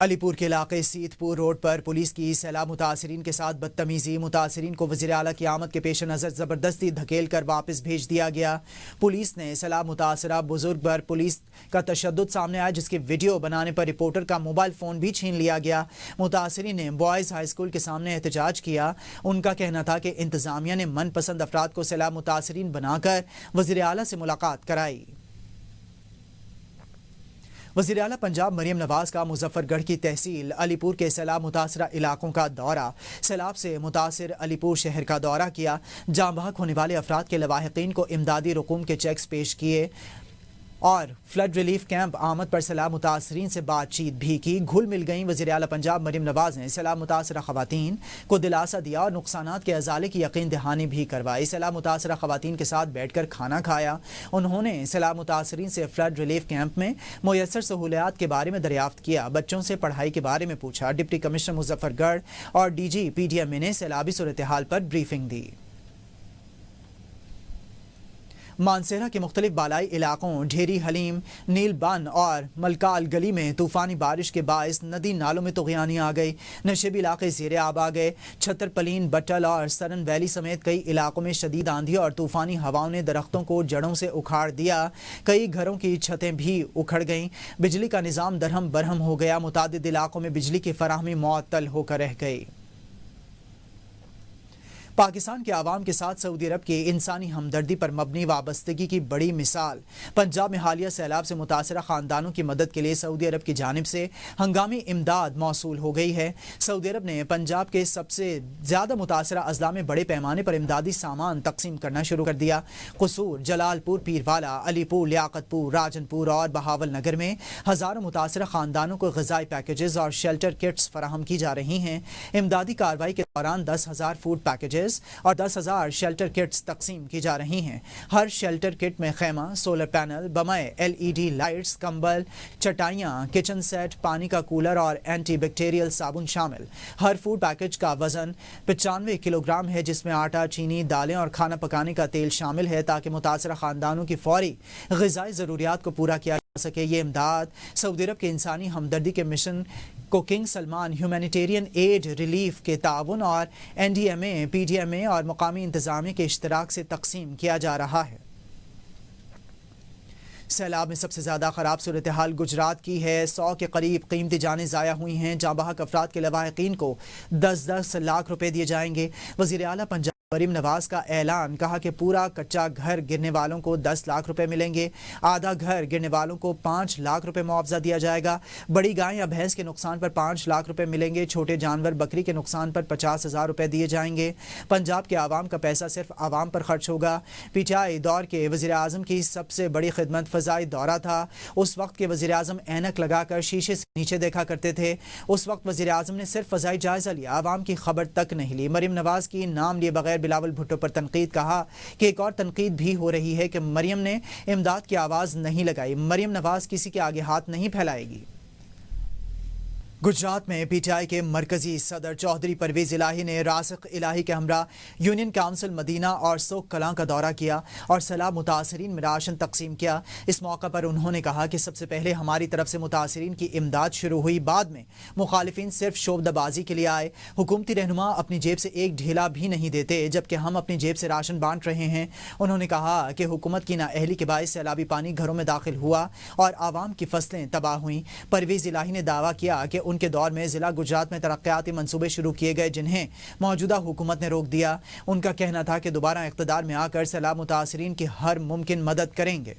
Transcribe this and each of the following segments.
علی پور کے علاقے سیتپور روڈ پر پولیس کی سیلاب متاثرین کے ساتھ بدتمیزی، متاثرین کو وزیر اعلیٰ کی آمد کے پیش نظر زبردستی دھکیل کر واپس بھیج دیا گیا۔ پولیس نے سیلاب متاثرہ بزرگ پر پولیس کا تشدد سامنے آیا، جس کی ویڈیو بنانے پر رپورٹر کا موبائل فون بھی چھین لیا گیا۔ متاثرین نے بوائز ہائی اسکول کے سامنے احتجاج کیا۔ ان کا کہنا تھا کہ انتظامیہ نے من پسند افراد کو سیلاب متاثرین بنا کر وزیر اعلیٰ سے ملاقات کرائی۔ وزیر اعلیٰ پنجاب مریم نواز کا مظفر گڑھ کی تحصیل علی پور کے سیلاب متاثرہ علاقوں کا دورہ، سیلاب سے متاثر علی پور شہر کا دورہ کیا، جاں بحق ہونے والے افراد کے لواحقین کو امدادی رقوم کے چیکس پیش کیے اور فلڈ ریلیف کیمپ آمد پر سیلاب متاثرین سے بات چیت بھی کی۔ گھل مل گئیں وزیر اعلیٰ پنجاب مریم نواز نے سیلاب متاثرہ خواتین کو دلاسا دیا اور نقصانات کے ازالے کی یقین دہانی بھی کروائی۔ سیلاب متاثرہ خواتین کے ساتھ بیٹھ کر کھانا کھایا۔ انہوں نے سیلاب متاثرین سے فلڈ ریلیف کیمپ میں میسر سہولیات کے بارے میں دریافت کیا، بچوں سے پڑھائی کے بارے میں پوچھا۔ ڈپٹی کمشنر مظفر گڑھ اور D G P D M A نے سیلابی صورتحال پر بریفنگ دی۔ مانسہرہ کے مختلف بالائی علاقوں ڈھیری حلیم، نیل بن اور ملکال گلی میں طوفانی بارش کے باعث ندی نالوں میں طغیانی آ گئی۔ نشیبی علاقے زیر آب آ گئے۔ چھتر پلین، بٹل اور سرن ویلی سمیت کئی علاقوں میں شدید آندھی اور طوفانی ہواؤں نے درختوں کو جڑوں سے اکھاڑ دیا۔ کئی گھروں کی چھتیں بھی اکھڑ گئیں۔ بجلی کا نظام درہم برہم ہو گیا۔ متعدد علاقوں میں بجلی کی فراہمی معطل ہو کر رہ گئی۔ پاکستان کے عوام کے ساتھ سعودی عرب کی انسانی ہمدردی پر مبنی وابستگی کی بڑی مثال۔ پنجاب میں حالیہ سیلاب سے متاثرہ خاندانوں کی مدد کے لیے سعودی عرب کی جانب سے ہنگامی امداد موصول ہو گئی ہے۔ سعودی عرب نے پنجاب کے سب سے زیادہ متاثرہ اضلاع میں بڑے پیمانے پر امدادی سامان تقسیم کرنا شروع کر دیا۔ قصور، جلال پور، پیروالا، علی پور، لیاقت پور، راجن پور اور بہاول نگر میں ہزاروں متاثرہ خاندانوں کو غذائی پیکیجز اور شیلٹر کٹس فراہم کی جا رہی ہیں۔ امدادی کارروائی کے دوران 10,000 فوڈ پیکیجز اور 10,000 شیلٹر کٹس تقسیم کی جا رہی ہیں۔ ہر شیلٹر کٹ میں خیمہ، سولر پینل، بمائے LED لائٹس، کمبل، چٹائیاں، کچن سیٹ، پانی کا کولر اور اینٹی بیکٹیریل صابن شامل۔ ہر فوڈ پیکج کا وزن 95 کلو گرام ہے، جس میں آٹا، چینی، دالیں اور کھانا پکانے کا تیل شامل ہے، تاکہ متاثرہ خاندانوں کی فوری غذائی ضروریات کو پورا کیا جا سکے۔ یہ امداد سعودی عرب کے انسانی ہمدردی کے مشن کو king Salman humanitarian aid relief کے تعاون اور NDMA، PDMA اور مقامی انتظامیہ کے اشتراک سے تقسیم کیا جا رہا ہے۔ سیلاب میں سب سے زیادہ خراب صورتحال گجرات کی ہے۔ 100 کے قریب قیمتی جانیں ضائع ہوئی ہیں۔ جاں بحق افراد کے لواحقین کو 10 لاکھ روپے دیے جائیں گے۔ وزیر اعلیٰ پنجاب مریم نواز کا اعلان، کہا کہ پورا کچا گھر گرنے والوں کو 10 لاکھ روپے ملیں گے، آدھا گھر گرنے والوں کو 5 لاکھ روپے معاوضہ دیا جائے گا، بڑی گائے یا بھینس کے نقصان پر 5 لاکھ روپے ملیں گے، چھوٹے جانور بکری کے نقصان پر 50,000 روپے دیے جائیں گے۔ پنجاب کے عوام کا پیسہ صرف عوام پر خرچ ہوگا۔ PTI دور کے وزیر اعظم کی سب سے بڑی خدمت فضائی دورہ تھا۔ اس وقت کے وزیر اعظم اینک لگا کر شیشے سے نیچے دیکھا کرتے تھے۔ اس وقت وزیر اعظم نے صرف فضائی جائزہ لیا، عوام کی خبر تک نہیں لی۔ مریم نواز کی نام لیے بغیر بلاول بھٹو پر تنقید، کہا کہ ایک اور تنقید بھی ہو رہی ہے کہ مریم نے امداد کی آواز نہیں لگائی۔ مریم نواز کسی کے آگے ہاتھ نہیں پھیلائے گی۔ گجرات میں PTI کے مرکزی صدر چودھری پرویز الہی نے راسخ الہی کے ہمراہ یونین کونسل مدینہ اور سوک کلاں کا دورہ کیا اور سیلاب متاثرین میں راشن تقسیم کیا۔ اس موقع پر انہوں نے کہا کہ سب سے پہلے ہماری طرف سے متاثرین کی امداد شروع ہوئی، بعد میں مخالفین صرف شعبدہ بازی کے لیے آئے۔ حکومتی رہنما اپنی جیب سے ایک ڈھیلا بھی نہیں دیتے، جبکہ ہم اپنی جیب سے راشن بانٹ رہے ہیں۔ انہوں نے کہا کہ حکومت کی نااہلی کے باعث سیلابی پانی گھروں میں داخل ہوا اور عوام کی فصلیں تباہ ہوئیں۔ پرویز الہی نے دعویٰ کیا کہ ان کے دور میں ضلع گجرات میں ترقیاتی منصوبے شروع کیے گئے جنہیں موجودہ حکومت نے روک دیا۔ ان کا کہنا تھا کہ دوبارہ اقتدار میں آ کر سیلاب متاثرین کی ہر ممکن مدد کریں گے۔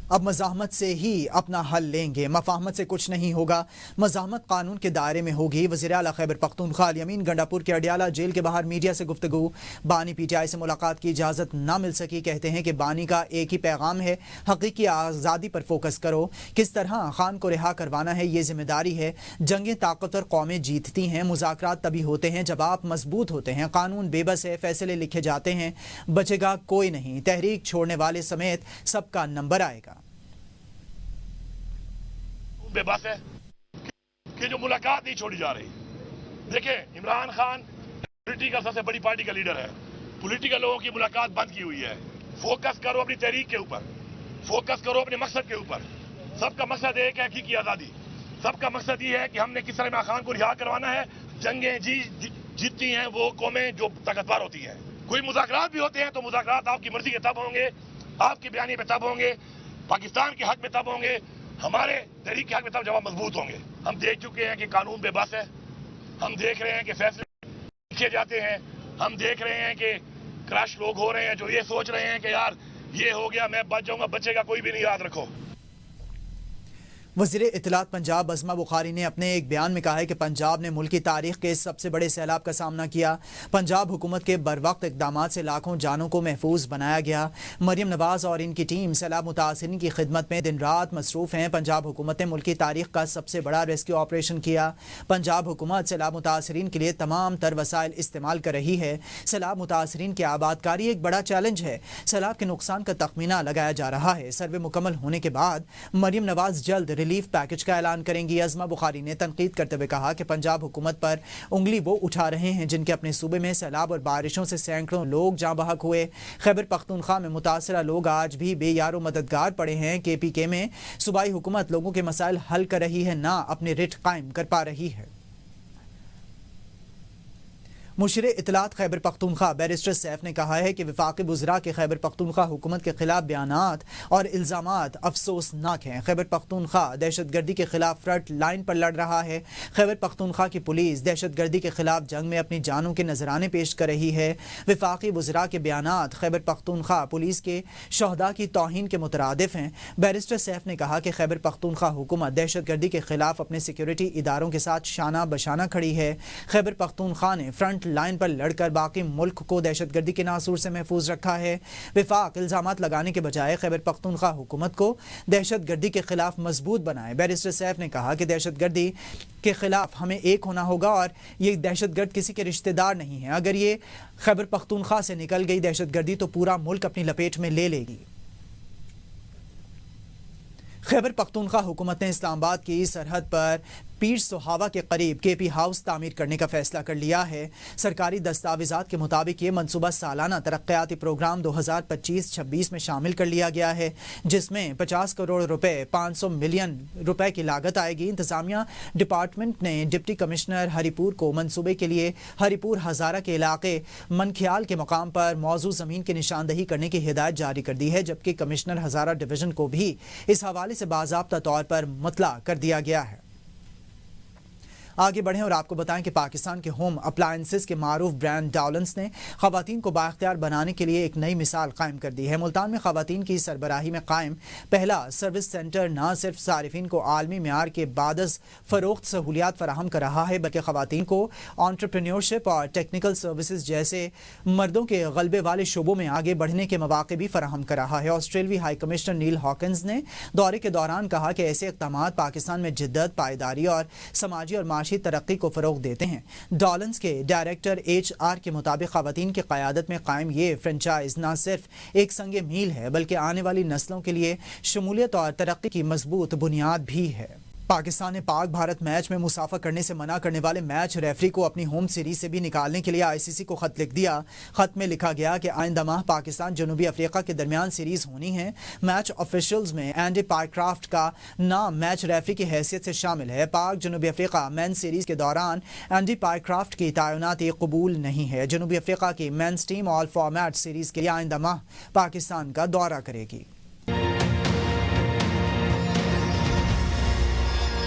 اب مزاحمت سے ہی اپنا حل لیں گے، مفاہمت سے کچھ نہیں ہوگا، مزاحمت قانون کے دائرے میں ہوگی۔ وزیر اعلیٰ خیبر پختونخوا الیمین گنڈاپور کے اڈیالہ جیل کے باہر میڈیا سے گفتگو۔ بانی PTI سے ملاقات کی اجازت نہ مل سکی، کہتے ہیں کہ بانی کا ایک ہی پیغام ہے، حقیقی آزادی پر فوکس کرو۔ کس طرح خان کو رہا کروانا ہے یہ ذمہ داری ہے۔ جنگیں طاقتور قومیں جیتتی ہیں، مذاکرات تبھی ہوتے ہیں جب آپ مضبوط ہوتے ہیں۔ قانون بے بس ہے، فیصلے لکھے جاتے ہیں، بچے گا کوئی نہیں۔ تحریک چھوڑنے والے سمیت سب کا نمبر آئے گا۔ بے بس ہے کہ جو ملاقات نہیں چھوڑی جا رہی۔ دیکھیں، عمران خان پولیٹیکل سب سے بڑی پارٹی کا لیڈر ہے، پولیٹیکل لوگوں کی ملاقات بند کی ہوئی ہے۔ فوکس کرو اپنی تحریک کے اوپر، فوکس کرو اپنے مقصد کے اوپر۔ سب کا مقصد ہے کہ حقیقی آزادی. سب کا مقصد یہ ہے کہ ہم نے کس طرح عمران خان کو رہا کروانا ہے. جنگیں جیتتی ہیں وہ قومیں جو طاقتور ہوتی ہیں. کوئی مذاکرات بھی ہوتے ہیں تو مذاکرات آپ کی مرضی کے تب ہوں گے, آپ کے بیانی پہ تب ہوں گے, پاکستان کے حق میں تب ہوں گے, ہمارے تحریک کے حق میں تب جب مضبوط ہوں گے. ہم دیکھ چکے ہیں کہ قانون بے بس ہے, ہم دیکھ رہے ہیں کہ فیصلے لکھے جاتے ہیں, ہم دیکھ رہے ہیں کہ کرش لوگ ہو رہے ہیں جو یہ سوچ رہے ہیں کہ یار یہ ہو گیا میں بچ جاؤں گا, بچے کا کوئی بھی نہیں. یاد رکھو, وزیر اطلاعات پنجاب عظمہ بخاری نے اپنے ایک بیان میں کہا ہے کہ پنجاب نے ملکی تاریخ کے سب سے بڑے سیلاب کا سامنا کیا. پنجاب حکومت کے بروقت اقدامات سے لاکھوں جانوں کو محفوظ بنایا گیا. مریم نواز اور ان کی ٹیم سیلاب متاثرین کی خدمت میں دن رات مصروف ہیں. پنجاب حکومت نے ملکی تاریخ کا سب سے بڑا ریسکیو آپریشن کیا. پنجاب حکومت سیلاب متاثرین کے لیے تمام تر وسائل استعمال کر رہی ہے. سیلاب متاثرین کی آبادکاری ایک بڑا چیلنج ہے. سیلاب کے نقصان کا تخمینہ لگایا جا رہا ہے. سروے مکمل ہونے کے بعد مریم نواز جلد ریلیف پیکج کا اعلان کریں گی. عظمہ بخاری نے تنقید کرتے ہوئے کہا کہ پنجاب حکومت پر انگلی وہ اٹھا رہے ہیں جن کے اپنے صوبے میں سیلاب اور بارشوں سے سینکڑوں لوگ جاں بحق ہوئے. خیبر پختونخوا میں متاثرہ لوگ آج بھی بے یار و مددگار پڑے ہیں. KPK میں صوبائی حکومت لوگوں کے مسائل حل کر رہی ہے, نہ اپنے رٹ قائم کر پا رہی ہے. مشیر اطلاعات خیبر پختونخوا بیرسٹر سیف نے کہا ہے کہ وفاقی وزراء کے خیبر پختونخوا حکومت کے خلاف بیانات اور الزامات افسوسناک ہیں. خیبر پختونخوا دہشت گردی کے خلاف فرنٹ لائن پر لڑ رہا ہے. خیبر پختونخوا کی پولیس دہشت گردی کے خلاف جنگ میں اپنی جانوں کے نذرانے پیش کر رہی ہے. وفاقی وزراء کے بیانات خیبر پختونخوا پولیس کے شہداء کی توہین کے مترادف ہیں. بیرسٹر سیف نے کہا کہ خیبر پختونخوا حکومت دہشت گردی کے خلاف اپنے سیکیورٹی اداروں کے ساتھ شانہ بشانہ کھڑی ہے. خیبر پختونخوا نے فرنٹ لائن پر لڑ کر باقی ملک کو دہشت گردی کے ناصور سے محفوظ رکھا ہے. وفاق الزامات لگانے کے بجائے خیبر پختونخوا حکومت کو دہشت گردی کے خلاف مضبوط بنائے. بیرسٹر سیف نے کہا کہ دہشت گردی کے خلاف ہمیں ایک ہونا ہوگا اور یہ دہشت گرد کسی کے رشتہ دار نہیں ہے. اگر یہ خیبر پختونخوا سے نکل گئی دہشت گردی تو پورا ملک اپنی لپیٹ میں لے لے گی. خیبر پختونخوا حکومت نے اسلام آباد کی سرحد پر پیر سہاوا کے قریب KP ہاؤس تعمیر کرنے کا فیصلہ کر لیا ہے. سرکاری دستاویزات کے مطابق یہ منصوبہ سالانہ ترقیاتی پروگرام 2025-26 میں شامل کر لیا گیا ہے, جس میں 50 کروڑ روپے 500 ملین روپے کی لاگت آئے گی. انتظامیہ ڈپارٹمنٹ نے ڈپٹی کمشنر ہری پور کو منصوبے کے لیے ہری پور ہزارہ کے علاقے منکھیال کے مقام پر موزوں زمین کی نشاندہی کرنے کی ہدایت جاری کر دی ہے, جبکہ کمشنر ہزارہ ڈویژن کو بھی اس حوالے سے باضابطہ طور پر مطلع کر دیا گیا ہے. آگے بڑھیں اور آپ کو بتائیں کہ پاکستان کے ہوم اپلائنسز کے معروف برانڈ ڈالنس نے خواتین کو بااختیار بنانے کے لیے ایک نئی مثال قائم کر دی ہے. ملتان میں خواتین کی سربراہی میں قائم پہلا سروس سینٹر نہ صرف صارفین کو عالمی معیار کے بعد از فروخت سہولیات فراہم کر رہا ہے, بلکہ خواتین کو انٹرپرینیورشپ اور ٹیکنیکل سروسز جیسے مردوں کے غلبے والے شعبوں میں آگے بڑھنے کے مواقع بھی فراہم کر رہا ہے. آسٹریلوی ہائی کمشنر نیل ہاکنز نے دورے کے دوران کہا کہ ایسے اقدامات پاکستان میں جدت, پائیداری اور سماجی اور معاشی ترقی کو فروغ دیتے ہیں. ڈالنس کے ڈائریکٹر HR کے مطابق خواتین کی قیادت میں قائم یہ فرنچائز نہ صرف ایک سنگ میل ہے بلکہ آنے والی نسلوں کے لیے شمولیت اور ترقی کی مضبوط بنیاد بھی ہے. پاکستان نے پاک بھارت میچ میں مسافہ کرنے سے منع کرنے والے میچ ریفری کو اپنی ہوم سیریز سے بھی نکالنے کے لیے ICC کو خط لکھ دیا. خط میں لکھا گیا کہ آئندہ ماہ پاکستان جنوبی افریقہ کے درمیان سیریز ہونی ہے. میچ آفیشلز میں اینڈی پائیکرافٹ کا نام میچ ریفری کی حیثیت سے شامل ہے. پاک جنوبی افریقہ مین سیریز کے دوران اینڈی پائیکرافٹ کی تعیناتی قبول نہیں ہے. جنوبی افریقہ کی مینز ٹیم آل فارمیٹ سیریز کے لیے آئندہ ماہ پاکستان کا دورہ کرے گی.